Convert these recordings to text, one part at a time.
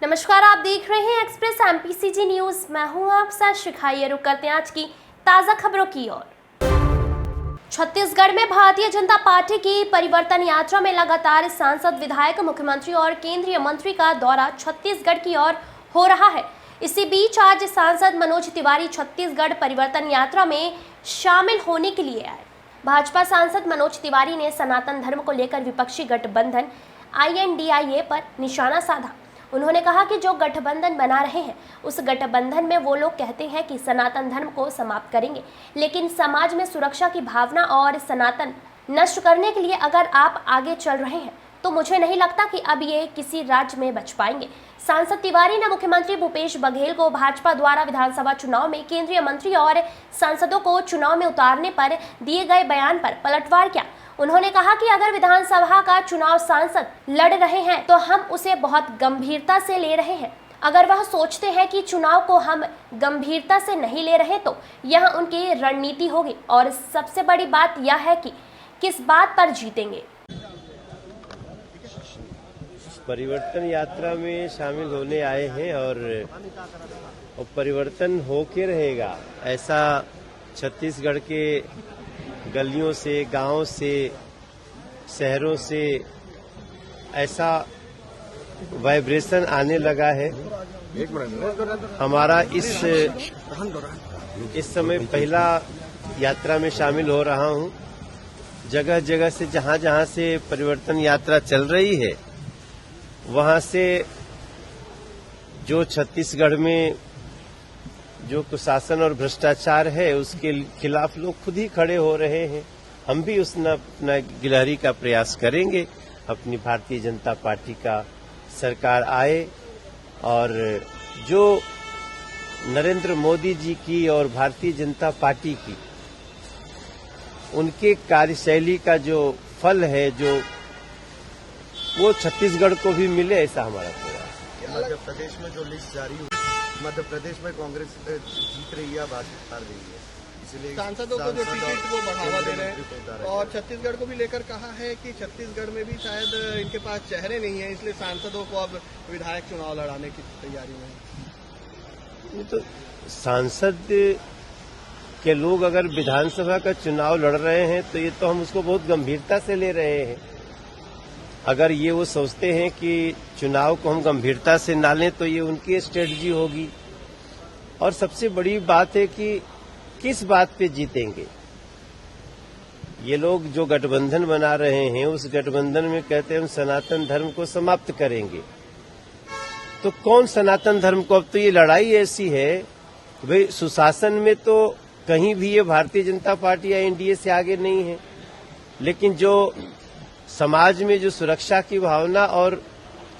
नमस्कार, आप देख रहे हैं एक्सप्रेस एमपीसीजी न्यूज। मैं हूं आप साथ शिखाइए। रुक करते हैं आज की ताजा खबरों की ओर। छत्तीसगढ़ में भारतीय जनता पार्टी की परिवर्तन यात्रा में लगातार सांसद, विधायक, मुख्यमंत्री और केंद्रीय मंत्री का दौरा छत्तीसगढ़ की ओर हो रहा है। इसी बीच आज सांसद मनोज तिवारी छत्तीसगढ़ परिवर्तन यात्रा में शामिल होने के लिए आए। भाजपा सांसद मनोज तिवारी ने सनातन धर्म को लेकर विपक्षी गठबंधन INDIA पर निशाना साधा। उन्होंने कहा कि जो गठबंधन बना रहे हैं उस गठबंधन में वो लोग कहते हैं कि सनातन धर्म को समाप्त करेंगे, लेकिन समाज में सुरक्षा की भावना और सनातन नष्ट करने के लिए अगर आप आगे चल रहे हैं तो मुझे नहीं लगता कि अब ये किसी राज्य में बच पाएंगे। सांसद तिवारी ने मुख्यमंत्री भूपेश बघेल को भाजपा द्वारा विधानसभा चुनाव में केंद्रीय मंत्री और सांसदों को चुनाव में उतारने पर दिए गए बयान पर पलटवार किया। उन्होंने कहा कि अगर विधानसभा का चुनाव सांसद लड़ रहे हैं तो हम उसे बहुत गंभीरता से ले रहे हैं। अगर वह सोचते हैं कि चुनाव को हम गंभीरता से नहीं ले रहे तो यह उनकी रणनीति होगी और सबसे बड़ी बात यह है कि किस बात पर जीतेंगे। परिवर्तन यात्रा में शामिल होने आए हैं और परिवर्तन होके रहेगा, ऐसा छत्तीसगढ़ के गलियों से, गांवों से, शहरों से ऐसा वाइब्रेशन आने लगा है। हमारा इस समय पहला यात्रा में शामिल हो रहा हूं। जगह जगह से जहां से परिवर्तन यात्रा चल रही है वहां से जो छत्तीसगढ़ में जो कुशासन और भ्रष्टाचार है उसके खिलाफ लोग खुद ही खड़े हो रहे हैं। हम भी उसमें अपना गिलहरी का प्रयास करेंगे। अपनी भारतीय जनता पार्टी का सरकार आए और जो नरेंद्र मोदी जी की और भारतीय जनता पार्टी की उनके कार्यशैली का जो फल है जो वो छत्तीसगढ़ को भी मिले, ऐसा हमारा प्रयास है। मध्य प्रदेश में जो लिस्ट जारी हुई, मध्य प्रदेश में कांग्रेस जीत रही है, भाजपा हार रही है, इसलिए सांसदों को जो टिकट को बढ़ावा दे रहे हैं और छत्तीसगढ़ को भी लेकर कहा है कि छत्तीसगढ़ में भी शायद इनके पास चेहरे नहीं है, इसलिए सांसदों को अब विधायक चुनाव लड़ाने की तैयारी में है। ये तो सांसद के लोग अगर विधानसभा का चुनाव लड़ रहे हैं तो ये तो हम उसको बहुत गंभीरता से ले रहे हैं। अगर ये वो सोचते हैं कि चुनाव को हम गंभीरता से ना लें तो ये उनकी स्ट्रेटजी होगी। और सबसे बड़ी बात है कि किस बात पे जीतेंगे। ये लोग जो गठबंधन बना रहे हैं उस गठबंधन में कहते हैं हम सनातन धर्म को समाप्त करेंगे। तो कौन सनातन धर्म को? अब तो ये लड़ाई ऐसी है भाई, सुशासन में तो कहीं भी ये भारतीय जनता पार्टी या NDA से आगे नहीं है, लेकिन जो समाज में जो सुरक्षा की भावना और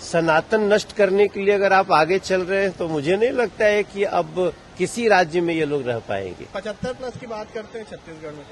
सनातन नष्ट करने के लिए अगर आप आगे चल रहे हैं तो मुझे नहीं लगता है कि अब किसी राज्य में ये लोग रह पाएंगे। 75+ की बात करते हैं छत्तीसगढ़ में।